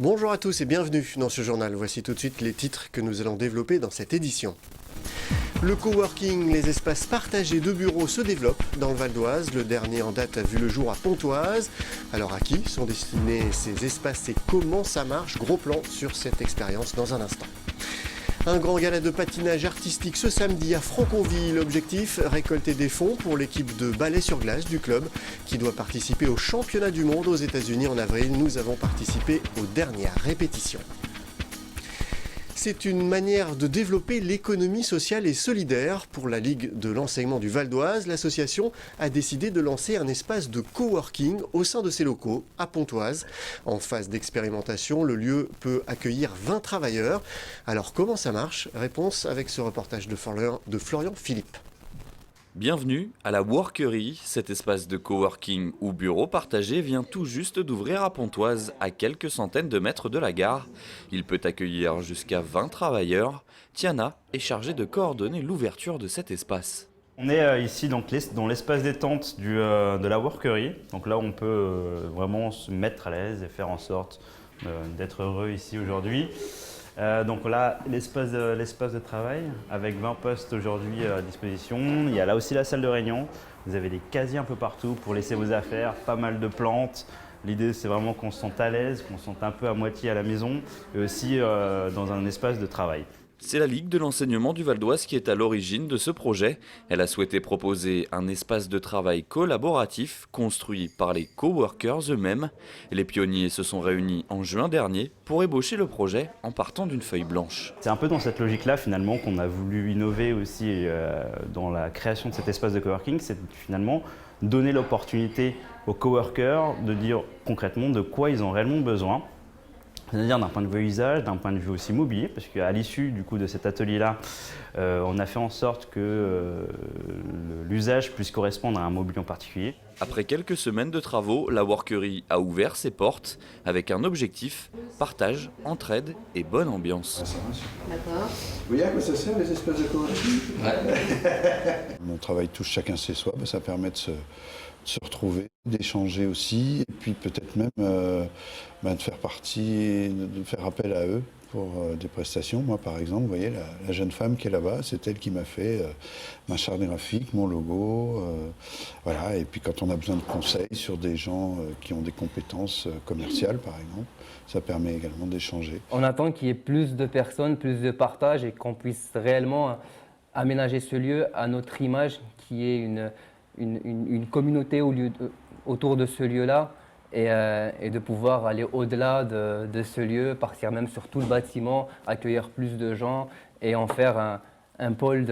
Bonjour à tous et bienvenue dans ce journal. Voici tout de suite les titres que nous allons développer dans cette édition. Le coworking, les espaces partagés de bureaux se développent dans le Val d'Oise. Le dernier en date a vu le jour à Pontoise. Alors à qui sont destinés ces espaces et comment ça marche? Gros plan sur cette expérience dans un instant. Un grand gala de patinage artistique ce samedi à Franconville. Objectif, récolter des fonds pour l'équipe de ballet sur glace du club qui doit participer au championnat du monde aux États-Unis en avril. Nous avons participé aux dernières répétitions. C'est une manière de développer l'économie sociale et solidaire. Pour la Ligue de l'enseignement du Val d'Oise, l'association a décidé de lancer un espace de coworking au sein de ses locaux à Pontoise. En phase d'expérimentation, le lieu peut accueillir 20 travailleurs. Alors comment ça marche? Réponse avec ce reportage de Florian Philippe. Bienvenue à la Workery. Cet espace de coworking ou bureau partagé vient tout juste d'ouvrir à Pontoise, à quelques centaines de mètres de la gare. Il peut accueillir jusqu'à 20 travailleurs. Tiana est chargée de coordonner l'ouverture de cet espace. On est ici donc, dans l'espace détente de la Workery. Donc là, on peut vraiment se mettre à l'aise et faire en sorte d'être heureux ici aujourd'hui. Donc là, l'espace de travail avec 20 postes aujourd'hui à disposition. Il y a là aussi la salle de réunion. Vous avez des casiers un peu partout pour laisser vos affaires, pas mal de plantes. L'idée, c'est vraiment qu'on se sente à l'aise, qu'on se sente un peu à moitié à la maison et aussi dans un espace de travail. C'est la Ligue de l'enseignement du Val d'Oise qui est à l'origine de ce projet. Elle a souhaité proposer un espace de travail collaboratif construit par les coworkers eux-mêmes. Les pionniers se sont réunis en juin dernier pour ébaucher le projet en partant d'une feuille blanche. C'est un peu dans cette logique-là finalement qu'on a voulu innover aussi dans la création de cet espace de coworking. C'est finalement donner l'opportunité aux coworkers de dire concrètement de quoi ils ont réellement besoin. C'est-à-dire d'un point de vue usage, d'un point de vue aussi mobilier, parce qu'à l'issue du coup de cet atelier-là, on a fait en sorte que l'usage puisse correspondre à un mobilier en particulier. Après quelques semaines de travaux, la Workery a ouvert ses portes avec un objectif, partage, entraide et bonne ambiance. D'accord. Vous voyez à quoi ça sert les espaces de coworking? On travaille tous chacun chez soi, ça permet de se retrouver, d'échanger aussi, et puis peut-être même de faire partie, de faire appel à eux pour des prestations. Moi par exemple, vous voyez, la jeune femme qui est là-bas, c'est elle qui m'a fait ma charte graphique, mon logo, voilà. Et puis quand on a besoin de conseils sur des gens qui ont des compétences commerciales par exemple, ça permet également d'échanger. On attend qu'il y ait plus de personnes, plus de partage et qu'on puisse réellement aménager ce lieu à notre image, qui est une communauté autour de ce lieu-là et de pouvoir aller au-delà de ce lieu, partir même sur tout le bâtiment, accueillir plus de gens et en faire un pôle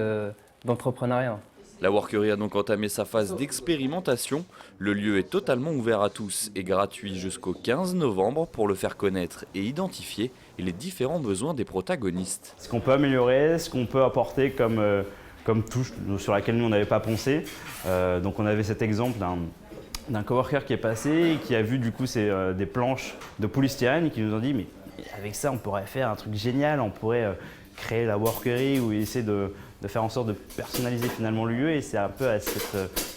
d'entrepreneuriat. La Workery a donc entamé sa phase d'expérimentation. Le lieu est totalement ouvert à tous et gratuit jusqu'au 15 novembre pour le faire connaître et identifier les différents besoins des protagonistes. Ce qu'on peut améliorer, ce qu'on peut apporter comme touche sur laquelle nous on n'avait pas pensé. Donc on avait cet exemple d'un coworker qui est passé et qui a vu du coup des planches de polystyrène et qui nous ont dit mais avec ça on pourrait faire un truc génial, on pourrait créer la Workery ou essayer de faire en sorte de personnaliser finalement le lieu, et c'est un peu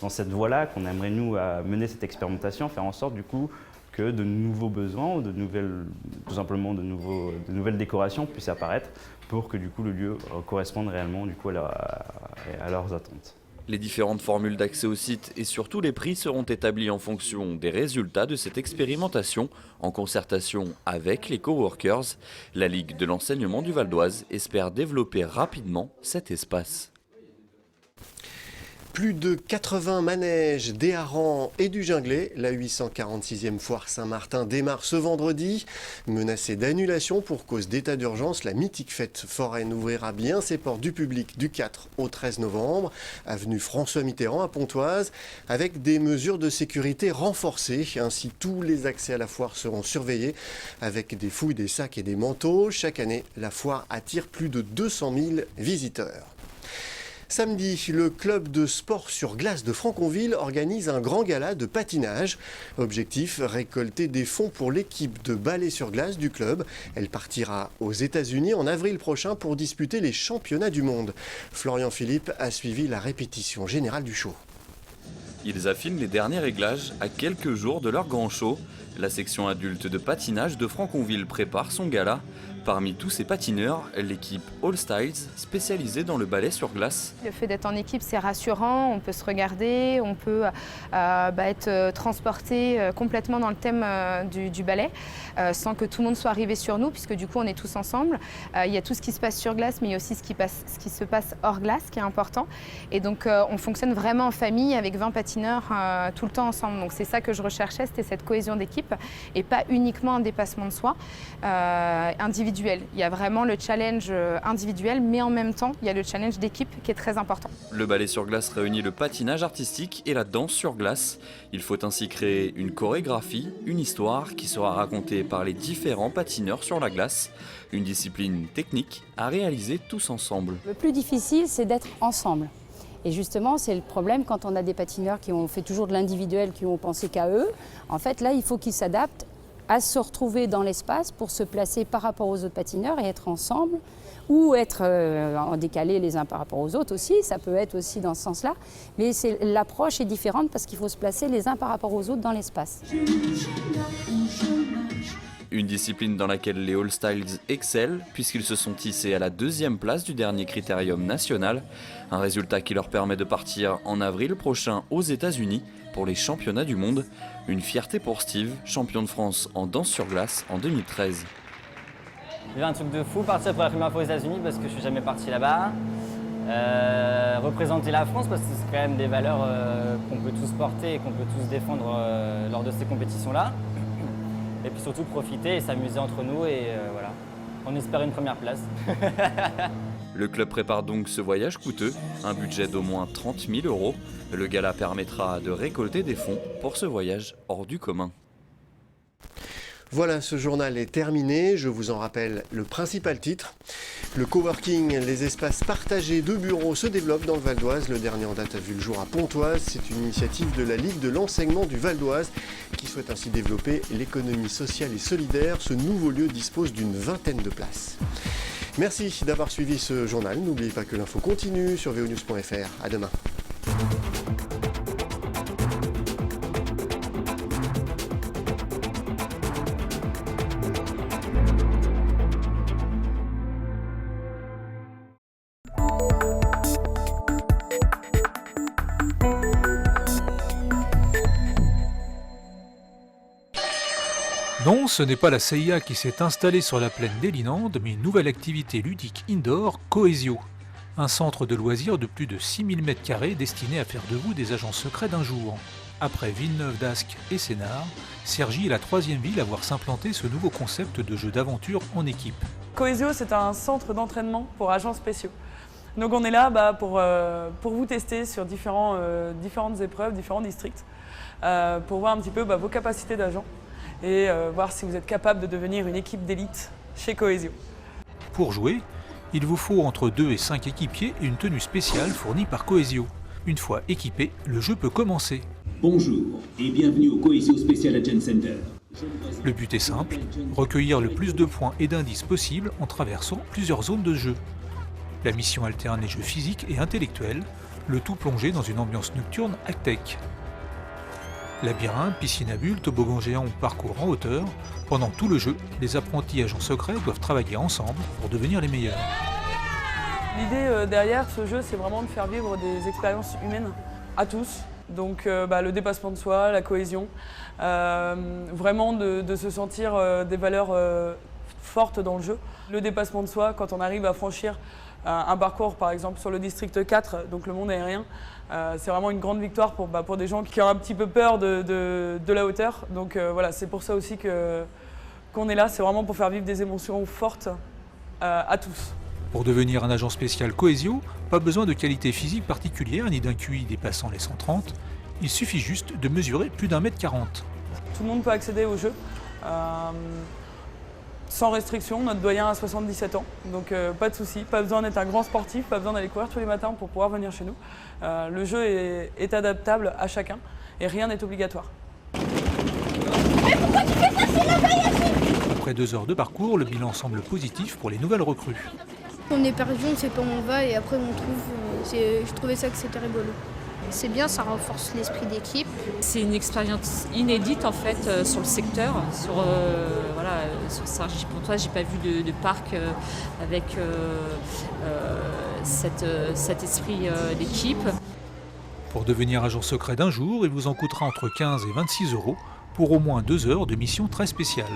dans cette voie-là qu'on aimerait nous mener cette expérimentation, faire en sorte du coup que de nouveaux besoins ou tout simplement de nouvelles décorations puissent apparaître pour que du coup le lieu corresponde réellement du coup à leurs attentes. Les différentes formules d'accès au site et surtout les prix seront établis en fonction des résultats de cette expérimentation en concertation avec les coworkers. La Ligue de l'enseignement du Val d'Oise espère développer rapidement cet espace. Plus de 80 manèges, des harengs et du junglé. La 846e foire Saint-Martin démarre ce vendredi. Menacée d'annulation pour cause d'état d'urgence, la mythique fête foraine ouvrira bien ses portes du public du 4 au 13 novembre, avenue François Mitterrand à Pontoise, avec des mesures de sécurité renforcées. Ainsi, tous les accès à la foire seront surveillés avec des fouilles, des sacs et des manteaux. Chaque année, la foire attire plus de 200 000 visiteurs. Samedi, le club de sport sur glace de Franconville organise un grand gala de patinage. Objectif, récolter des fonds pour l'équipe de ballet sur glace du club. Elle partira aux États-Unis en avril prochain pour disputer les championnats du monde. Florian Philippe a suivi la répétition générale du show. ils affinent les derniers réglages à quelques jours de leur grand show. La section adulte de patinage de Franconville prépare son gala. Parmi tous ces patineurs, l'équipe All Styles, spécialisée dans le ballet sur glace. Le fait d'être en équipe, c'est rassurant, on peut se regarder, on peut être transporté complètement dans le thème du ballet, sans que tout le monde soit arrivé sur nous, puisque du coup on est tous ensemble. Il y a tout ce qui se passe sur glace, mais il y a aussi ce qui se passe hors glace, qui est important. Et donc on fonctionne vraiment en famille, avec 20 patineurs tout le temps ensemble. Donc c'est ça que je recherchais, c'était cette cohésion d'équipe, et pas uniquement un dépassement de soi individuel. Il y a vraiment le challenge individuel, mais en même temps, il y a le challenge d'équipe qui est très important. Le ballet sur glace réunit le patinage artistique et la danse sur glace. Il faut ainsi créer une chorégraphie, une histoire qui sera racontée par les différents patineurs sur la glace. Une discipline technique à réaliser tous ensemble. Le plus difficile, c'est d'être ensemble. Et justement, c'est le problème quand on a des patineurs qui ont fait toujours de l'individuel, qui ont pensé qu'à eux. En fait, là, il faut qu'ils s'adaptent à se retrouver dans l'espace pour se placer par rapport aux autres patineurs et être ensemble, ou être en décalé les uns par rapport aux autres aussi, ça peut être aussi dans ce sens-là, mais l'approche est différente parce qu'il faut se placer les uns par rapport aux autres dans l'espace. Une discipline dans laquelle les All Styles excellent puisqu'ils se sont hissés à la 2e place du dernier critérium national, un résultat qui leur permet de partir en avril prochain aux États-Unis pour les championnats du monde. Une fierté pour Steve, champion de France en danse sur glace en 2013. J'ai un truc de fou, partir pour la première fois aux États-Unis parce que je suis jamais parti là-bas. Représenter la France parce que c'est quand même des valeurs qu'on peut tous porter et qu'on peut tous défendre lors de ces compétitions-là. Et puis surtout profiter et s'amuser entre nous et voilà. On espère une première place. Le club prépare donc ce voyage coûteux, un budget d'au moins 30 000 €. Le gala permettra de récolter des fonds pour ce voyage hors du commun. Voilà, ce journal est terminé. Je vous en rappelle le principal titre. Le coworking, les espaces partagés de bureaux se développent dans le Val d'Oise. Le dernier en date a vu le jour à Pontoise. C'est une initiative de la Ligue de l'enseignement du Val d'Oise qui souhaite ainsi développer l'économie sociale et solidaire. Ce nouveau lieu dispose d'une 20aine de places. Merci d'avoir suivi ce journal. N'oubliez pas que l'info continue sur vonews.fr. À demain. Non, ce n'est pas la CIA qui s'est installée sur la plaine d'Elinande, mais une nouvelle activité ludique indoor, Cohesio. Un centre de loisirs de plus de 6000 m² destiné à faire de vous des agents secrets d'un jour. Après Villeneuve d'Ascq et Sénart, Cergy est la 3e ville à voir s'implanter ce nouveau concept de jeu d'aventure en équipe. Cohesio, c'est un centre d'entraînement pour agents spéciaux. Donc on est là pour vous tester sur différentes épreuves, différents districts, pour voir un petit peu vos capacités d'agent et voir si vous êtes capable de devenir une équipe d'élite chez Cohesio. Pour jouer, il vous faut entre 2 et 5 équipiers et une tenue spéciale fournie par Cohesio. Une fois équipé, le jeu peut commencer. Bonjour et bienvenue au Cohesio Special Agent Center. Le but est simple, recueillir le plus de points et d'indices possible en traversant plusieurs zones de jeu. La mission alterne les jeux physiques et intellectuels, le tout plongé dans une ambiance nocturne high-tech. Labyrinthe, piscine à bulles, toboggan géant ou parcours en hauteur, pendant tout le jeu, les apprentis agents secrets doivent travailler ensemble pour devenir les meilleurs. L'idée derrière ce jeu, c'est vraiment de faire vivre des expériences humaines à tous. Donc le dépassement de soi, la cohésion, vraiment de se sentir des valeurs fortes dans le jeu. Le dépassement de soi, quand on arrive à franchir un parcours par exemple sur le district 4, donc le monde aérien, c'est vraiment une grande victoire pour des gens qui ont un petit peu peur de la hauteur. Donc voilà, c'est pour ça aussi qu'on est là, c'est vraiment pour faire vivre des émotions fortes à tous. Pour devenir un agent spécial Cohesio, pas besoin de qualité physique particulière ni d'un QI dépassant les 130, il suffit juste de mesurer plus d'1,40 m. Tout le monde peut accéder au jeu. Sans restriction, notre doyen a 77 ans, donc pas de souci, pas besoin d'être un grand sportif, pas besoin d'aller courir tous les matins pour pouvoir venir chez nous. Le jeu est adaptable à chacun et rien n'est obligatoire. Mais pourquoi tu fais ça? C'est la veille. Après 2 heures de parcours, le bilan semble positif pour les nouvelles recrues. On est perdu, on ne sait pas où on va et après on trouve, je trouvais ça que c'était rigolo. C'est bien, ça renforce l'esprit d'équipe. C'est une expérience inédite en fait sur le secteur. Sur Cergy-Pontoise, j'ai pas vu de parc avec cet esprit d'équipe. Pour devenir agent secret d'un jour, il vous en coûtera entre 15 et 26 € pour au moins 2 heures de mission très spéciale.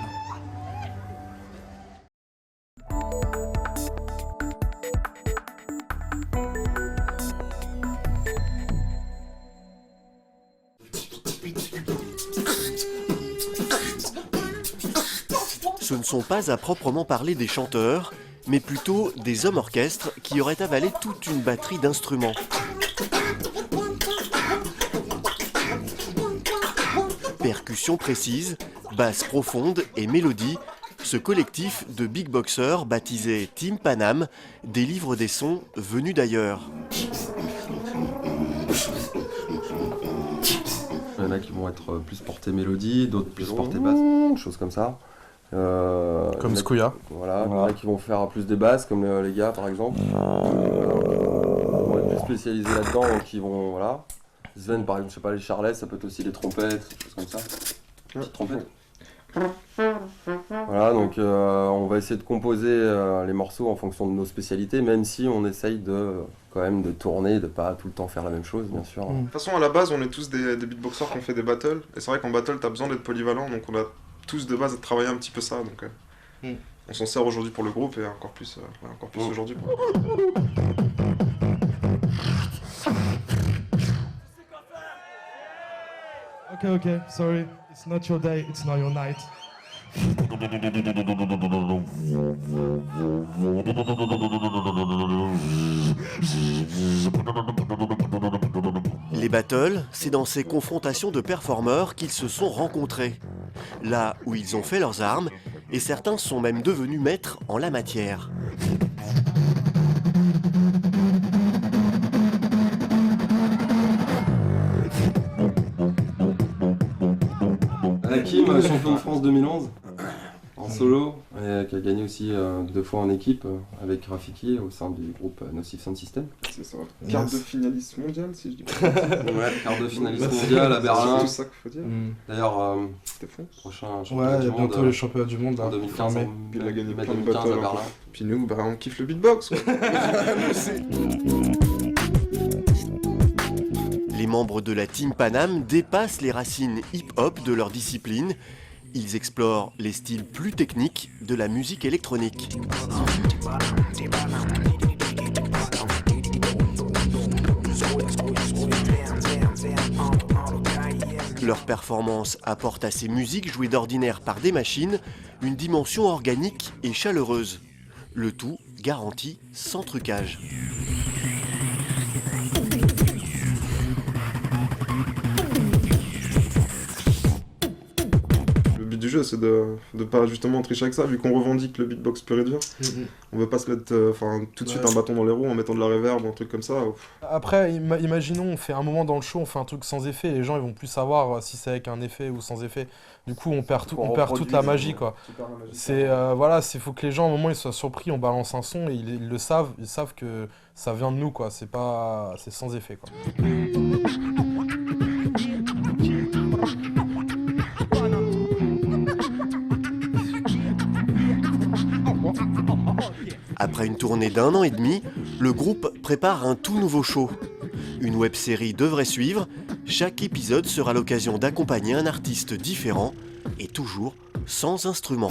Ce ne sont pas à proprement parler des chanteurs, mais plutôt des hommes orchestres qui auraient avalé toute une batterie d'instruments. Percussions précises, basses profondes et mélodies, ce collectif de big boxers baptisé Team Panam délivre des sons venus d'ailleurs. Il y en a qui vont être plus portés mélodie, d'autres plus portés basse, choses comme ça. Comme Skouya. Voilà, il y en a qui vont faire plus des basses, comme les gars par exemple. Ils vont être plus spécialisés là-dedans, donc ils vont, voilà. Sven par exemple, je sais pas, les charlets, ça peut être aussi les trompettes, des choses comme ça. Petites trompettes. Voilà, donc on va essayer de composer les morceaux en fonction de nos spécialités, même si on essaye quand même de tourner, de pas tout le temps faire la même chose, bien sûr. De toute façon, à la base, on est tous des beatboxers qui ont fait des battles, et c'est vrai qu'en battle, t'as besoin d'être polyvalent, donc on a tous de base travaillé un petit peu ça, donc on s'en sert aujourd'hui pour le groupe et encore plus aujourd'hui. Ok, sorry, it's not your day, it's not your night. Les battles, c'est dans ces confrontations de performeurs qu'ils se sont rencontrés. Là où ils ont fait leurs armes, et certains sont même devenus maîtres en la matière. Hakim, champion de France 2011, en solo, et qui a gagné aussi 2 fois en équipe avec Rafiki au sein du groupe Nocif Sound System. C'est ça. Quart de finaliste mondial, si je dis pas. Ouais, quart de finaliste mondial à Berlin. C'est tout ça qu'il faut dire. D'ailleurs, prochain championnat du monde. Bientôt les championnats du monde. En 2015, il a gagné plein de 2015 battles. à Berlin. Puis nous, on kiffe le beatbox. Les membres de la Team Panam dépassent les racines hip-hop de leur discipline. Ils explorent les styles plus techniques de la musique électronique. Leur performance apporte à ces musiques jouées d'ordinaire par des machines une dimension organique et chaleureuse. Le tout garanti sans trucage. Du jeu, c'est de pas justement tricher avec ça, vu qu'on revendique le beatbox pur et dur. On veut pas se mettre tout de suite un bâton dans les roues en mettant de la reverb ou un truc comme ça. Après, imaginons, on fait un moment dans le show, on fait un truc sans effet, et les gens ils vont plus savoir si c'est avec un effet ou sans effet. Du coup, on perd toute la magie, quoi. C'est faut que les gens, à un moment, ils soient surpris, on balance un son et ils le savent, ils savent que ça vient de nous, quoi. C'est sans effet, quoi. Après une tournée d'1 an et demi, le groupe prépare un tout nouveau show. Une web-série devrait suivre. Chaque épisode sera l'occasion d'accompagner un artiste différent et toujours sans instrument.